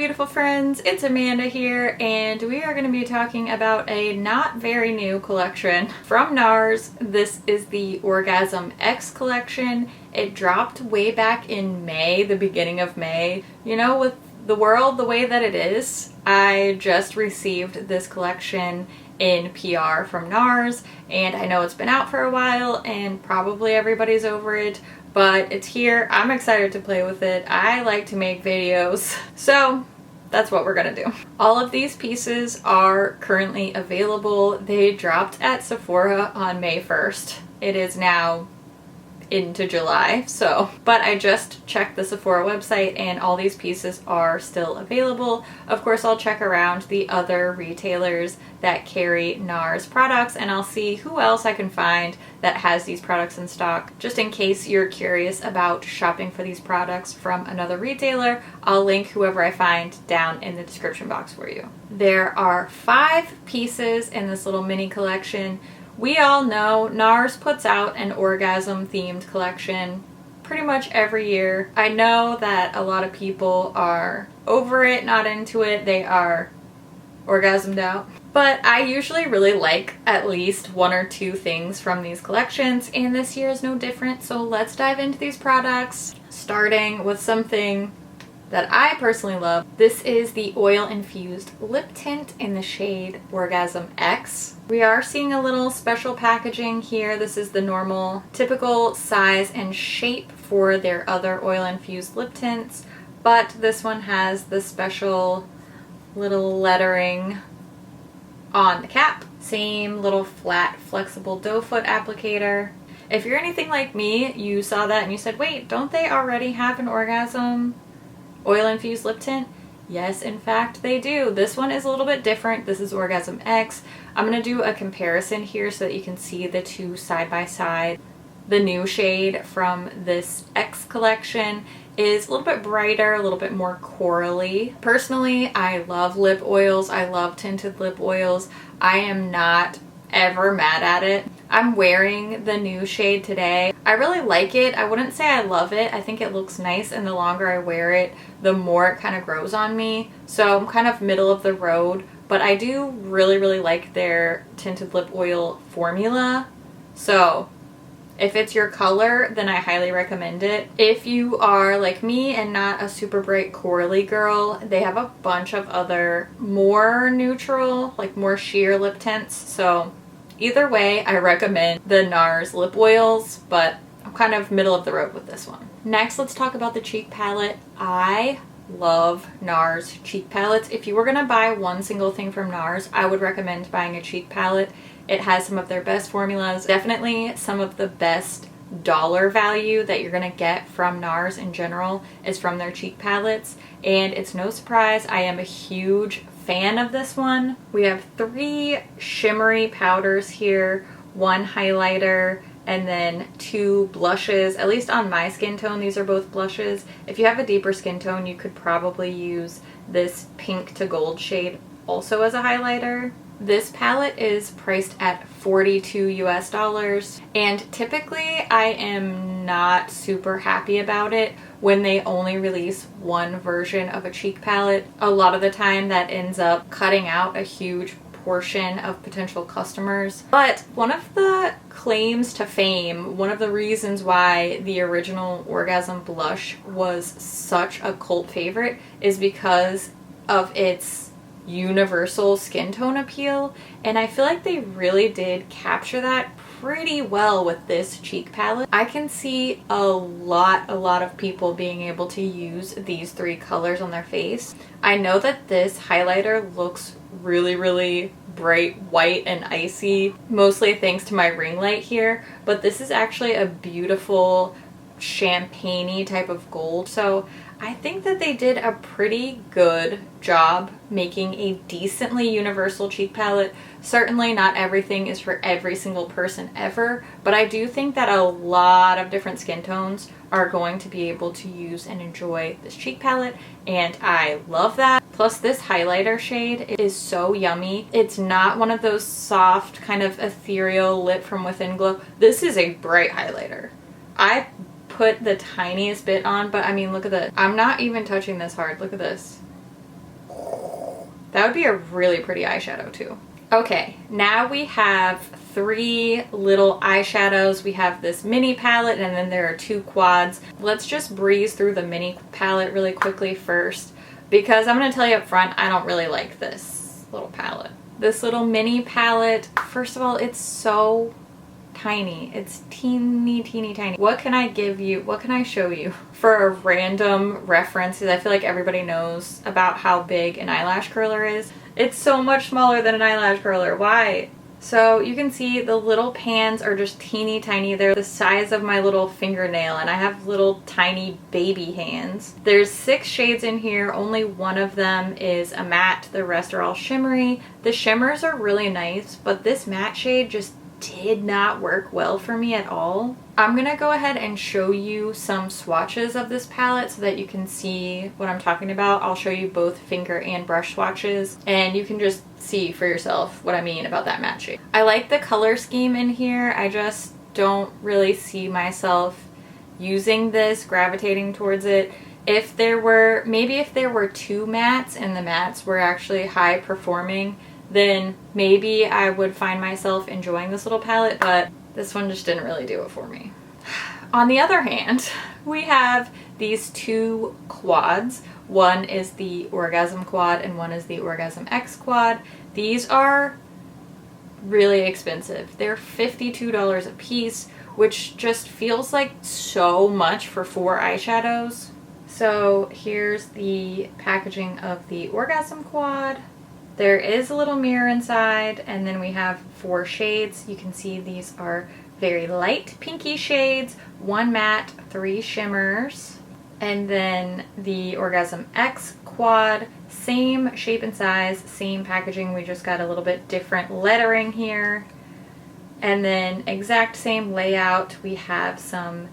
beautiful friends, it's Amanda here, and we are going to be talking about a not very new collection from NARS. This is the Orgasm X collection. It dropped way back in May, the beginning of May. You know, with the world the way that it is, I just received this collection in PR from NARS, and I know it's been out for a while and probably everybody's over it, but it's here. I'm excited to play with it. I like to make videos, so that's what we're gonna do. All of these pieces are currently available. They dropped at Sephora on May 1st. It is now into July, but I just checked the Sephora website and all these pieces are still available. Of course, I'll check around the other retailers that carry NARS products and I'll see who else I can find that has these products in stock. Just in case you're curious about shopping for these products from another retailer, I'll link whoever I find down in the description box for you. There are 5 pieces in this little mini collection. We all know NARS puts out an orgasm themed collection pretty much every year. I know that a lot of people are over it, not into it. They are orgasmed out. But I usually really like at least 1 or 2 things from these collections, and this year is no different. So let's dive into these products, starting with something that I personally love. This is the oil infused lip tint in the shade Orgasm X. We are seeing a little special packaging here. This is the normal, typical size and shape for their other oil infused lip tints, but this one has the special little lettering on the cap. Same little flat, flexible doe foot applicator. If you're anything like me, you saw that and you said, wait, don't they already have an Orgasm oil infused lip tint? Yes, in fact they do. This one is a little bit different. This is Orgasm X. I'm going to do a comparison here so that you can see the two side by side. The new shade from this X collection is a little bit brighter, a little bit more corally. Personally, I love lip oils. I love tinted lip oils. I am not ever mad at it. I'm wearing the new shade today. I really like it. I wouldn't say I love it. I think it looks nice, and the longer I wear it, the more it kind of grows on me. So I'm kind of middle of the road, but I do really like their tinted lip oil formula. So if it's your color, then I highly recommend it. If you are like me and not a super bright corally girl, they have a bunch of other more neutral, like more sheer lip tints. So either way, I recommend the NARS lip oils, but I'm kind of middle of the road with this one. Next, let's talk about the cheek palette. I love NARS cheek palettes. If you were gonna buy one single thing from NARS, I would recommend buying a cheek palette. It has some of their best formulas, definitely some of the best dollar value that you're gonna get from NARS in general is from their cheek palettes, and it's no surprise I am a huge fan of this one. We have 3 shimmery powders here, 1 highlighter, and then 2 blushes. At least on my skin tone, these are both blushes. If you have a deeper skin tone, you could probably use this pink to gold shade also as a highlighter. This palette is priced at $42 US, and typically I am not super happy about it when they only release one version of a cheek palette. A lot of the time that ends up cutting out a huge portion of potential customers. But one of the claims to fame, one of the reasons why the original Orgasm blush was such a cult favorite is because of its universal skin tone appeal, and I feel like they really did capture that pretty well with this cheek palette. I can see a lot of people being able to use these 3 colors on their face. I know that this highlighter looks really bright white and icy, mostly thanks to my ring light here, but this is actually a beautiful champagne-y type of gold. So I think that they did a pretty good job making a decently universal cheek palette. Certainly not everything is for every single person ever, but I do think that a lot of different skin tones are going to be able to use and enjoy this cheek palette, and I love that. Plus this highlighter shade is so yummy. It's not one of those soft kind of ethereal lit from within glow. This is a bright highlighter. I put the tiniest bit on, but I mean, look at that. I'm not even touching this hard. Look at this. That would be a really pretty eyeshadow too. Okay, now we have 3 little eyeshadows. We have this mini palette and then there are 2 quads. Let's just breeze through the mini palette really quickly first, because I'm going to tell you up front, I don't really like this little palette. This little mini palette, first of all, it's so tiny. It's teeny tiny. What can I give you? What can I show you for a random reference? Because I feel like everybody knows about how big an eyelash curler is. It's so much smaller than an eyelash curler. Why? So you can see the little pans are just teeny tiny. They're the size of my little fingernail, and I have little tiny baby hands. There's 6 shades in here. Only one of them is a matte. The rest are all shimmery. The shimmers are really nice, but this matte shade just did not work well for me at all. I'm gonna go ahead and show you some swatches of this palette so that you can see what I'm talking about. I'll show you both finger and brush swatches and you can just see for yourself what I mean about that matte shade. I like the color scheme in here. I just don't really see myself using this, gravitating towards it. If there were 2 mattes and the mattes were actually high performing, then maybe I would find myself enjoying this little palette, but this one just didn't really do it for me. On the other hand, we have these 2 quads. One is the Orgasm quad and one is the Orgasm X quad. These are really expensive. They're $52 a piece, which just feels like so much for 4 eyeshadows. So here's the packaging of the Orgasm quad. There is a little mirror inside, and then we have 4 shades. You can see these are very light pinky shades, 1 matte, 3 shimmers. And then the Orgasm X quad, same shape and size, same packaging. We just got a little bit different lettering here. And then exact same layout. We have some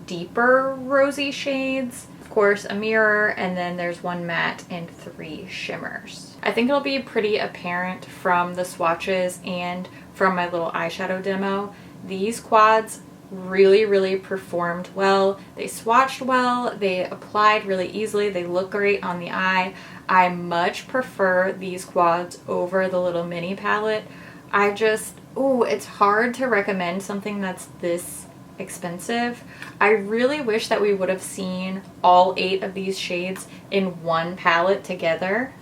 deeper rosy shades. Of course, a mirror, and then there's 1 matte and 3 shimmers. I think it'll be pretty apparent from the swatches and from my little eyeshadow demo. These quads really performed well. They swatched well, they applied really easily, they look great on the eye. I much prefer these quads over the little mini palette. It's hard to recommend something that's this expensive. I really wish that we would have seen all 8 of these shades in one palette together.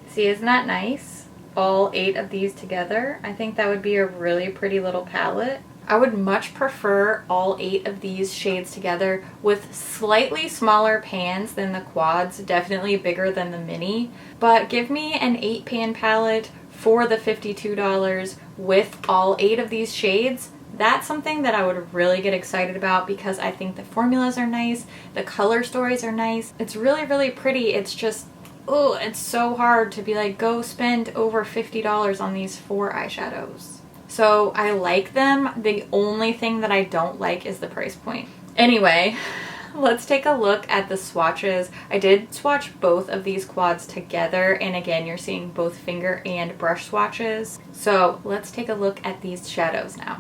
See, isn't that nice? All 8 of these together. I think that would be a really pretty little palette. I would much prefer all 8 of these shades together with slightly smaller pans than the quads, definitely bigger than the mini. But give me an 8-pan palette for the $52 with all 8 of these shades. That's something that I would really get excited about because I think the formulas are nice, the color stories are nice. It's really pretty. It's just, it's so hard to be like, go spend over $50 on these 4 eyeshadows. So I like them. The only thing that I don't like is the price point. Anyway, let's take a look at the swatches. I did swatch both of these quads together, and again, you're seeing both finger and brush swatches. So let's take a look at these shadows now.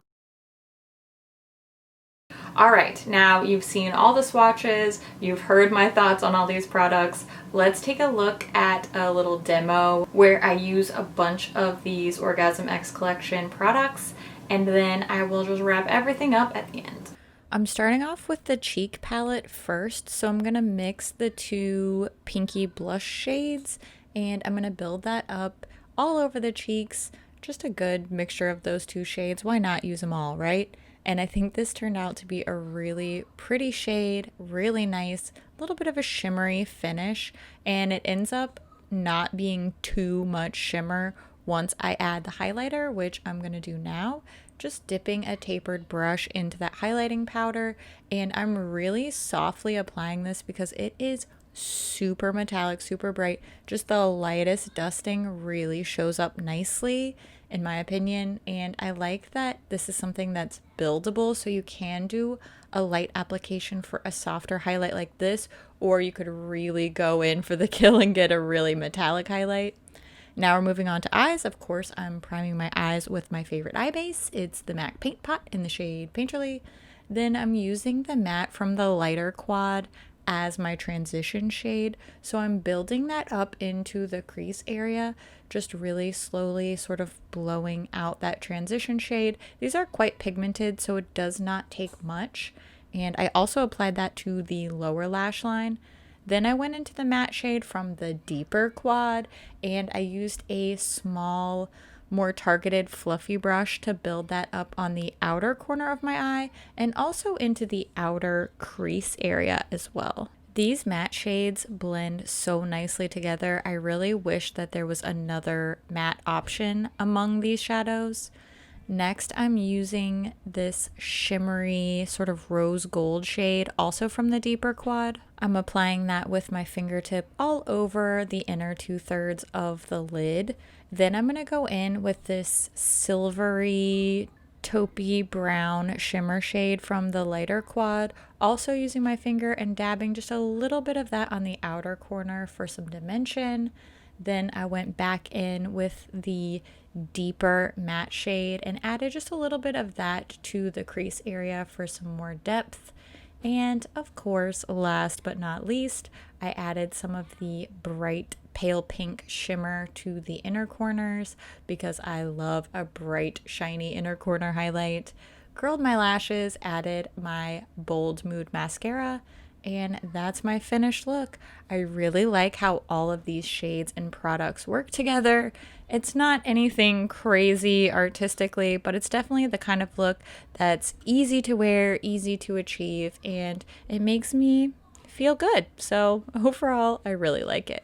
Alright, now you've seen all the swatches, you've heard my thoughts on all these products. Let's take a look at a little demo where I use a bunch of these Orgasm X Collection products, and then I will just wrap everything up at the end. I'm starting off with the cheek palette first, so I'm going to mix the 2 pinky blush shades, and I'm going to build that up all over the cheeks. Just a good mixture of those 2 shades. Why not use them all, right? And I think this turned out to be a really pretty shade, really nice, a little bit of a shimmery finish, and it ends up not being too much shimmer once I add the highlighter, which I'm going to do now. Just dipping a tapered brush into that highlighting powder, and I'm really softly applying this because it is super metallic, super bright. Just the lightest dusting really shows up nicely in my opinion, and I like that this is something that's buildable, so you can do a light application for a softer highlight like this, or you could really go in for the kill and get a really metallic highlight. Now we're moving on to eyes. Of course, I'm priming my eyes with my favorite eye base. It's the MAC Paint Pot in the shade Painterly. Then I'm using the matte from the lighter quad as my transition shade. So I'm building that up into the crease area, just really slowly sort of blowing out that transition shade. These are quite pigmented, so it does not take much. And I also applied that to the lower lash line. Then I went into the matte shade from the deeper quad, and I used a small, more targeted fluffy brush to build that up on the outer corner of my eye and also into the outer crease area as well. These matte shades blend so nicely together. I really wish that there was another matte option among these shadows. Next, I'm using this shimmery sort of rose gold shade, also from the deeper quad. I'm applying that with my fingertip all over the inner 2/3 of the lid. Then I'm going to go in with this silvery taupey brown shimmer shade from the lighter quad, also using my finger and dabbing just a little bit of that on the outer corner for some dimension. Then I went back in with the deeper matte shade and added just a little bit of that to the crease area for some more depth. And of course, last but not least, I added some of the bright pale pink shimmer to the inner corners because I love a bright, shiny inner corner highlight. Curled my lashes, added my Bold Mood mascara, and that's my finished look. I really like how all of these shades and products work together. It's not anything crazy artistically, but it's definitely the kind of look that's easy to wear, easy to achieve, and it makes me feel good. So overall, I really like it.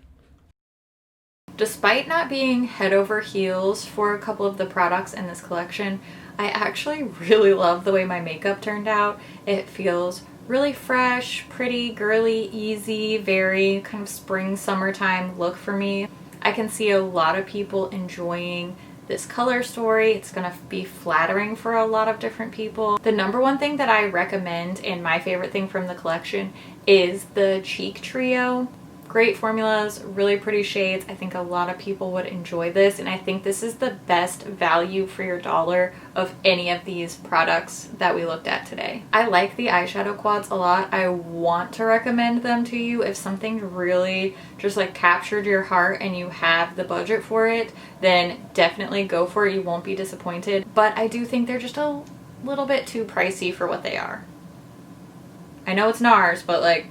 Despite not being head over heels for a couple of the products in this collection, I actually really love the way my makeup turned out. It feels really fresh, pretty, girly, easy, very kind of spring, summertime look for me. I can see a lot of people enjoying this color story. It's gonna be flattering for a lot of different people. The number one thing that I recommend and my favorite thing from the collection is the cheek trio. Great formulas, really pretty shades. I think a lot of people would enjoy this, and I think this is the best value for your dollar of any of these products that we looked at today. I like the eyeshadow quads a lot. I want to recommend them to you. If something really just like captured your heart and you have the budget for it, then definitely go for it. You won't be disappointed. But I do think they're just a little bit too pricey for what they are. I know it's NARS, but like,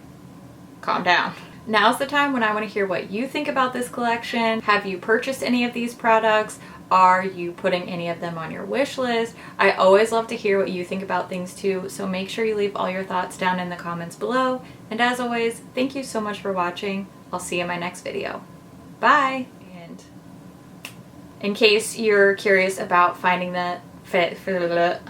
calm down. Now's the time when I want to hear what you think about this collection. Have you purchased any of these products? Are you putting any of them on your wish list? I always love to hear what you think about things too, so make sure you leave all your thoughts down in the comments below. And as always, thank you so much for watching. I'll see you in my next video. Bye! And in case you're curious about finding that fit for that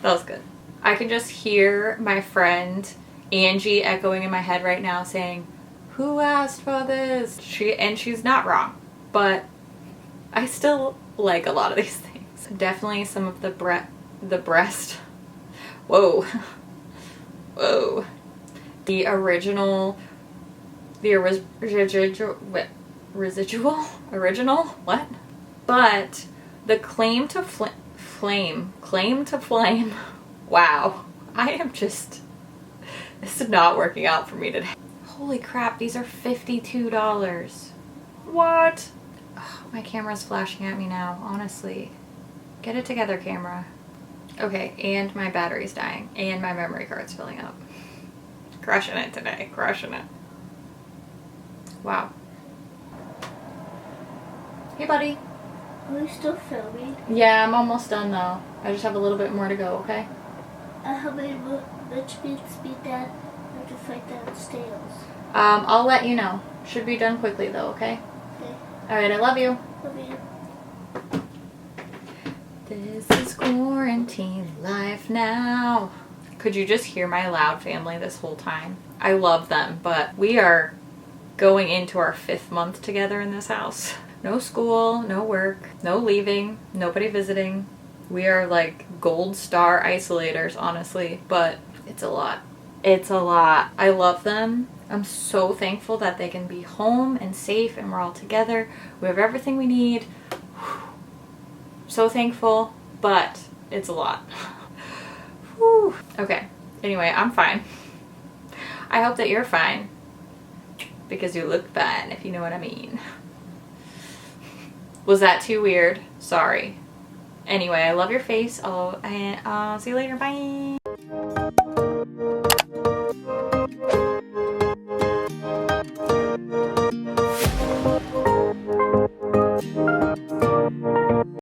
was good. I can just hear my friend Angie echoing in my head right now saying, "Who asked for this?" She's not wrong, but I still like a lot of these things. Definitely some of the breast. Whoa. Whoa. The original, original, what? But the claim to flame. Wow. I am just, this is not working out for me today. Holy crap, these are $52. What? Oh, my camera's flashing at me now, honestly. Get it together, camera. Okay, and my battery's dying, and my memory card's filling up. Crushing it today, crushing it. Wow. Hey, buddy. Are we still filming? Yeah, I'm almost done though. I just have a little bit more to go, okay? How many which speed that I have to fight downstairs? I'll let you know. Should be done quickly though, okay? Okay. Alright, I love you. Love you. This is quarantine life now. Could you just hear my loud family this whole time? I love them, but we are going into our 5th month together in this house. No school, no work, no leaving, nobody visiting. We are like gold star isolators, honestly, but it's a lot. It's a lot. I love them. I'm so thankful that they can be home and safe and we're all together. We have everything we need. So thankful, but it's a lot. Whew. Okay, anyway, I'm fine. I hope that you're fine. Because you look fine, if you know what I mean. Was that too weird? Sorry. Anyway, I love your face. And I'll see you later. Bye.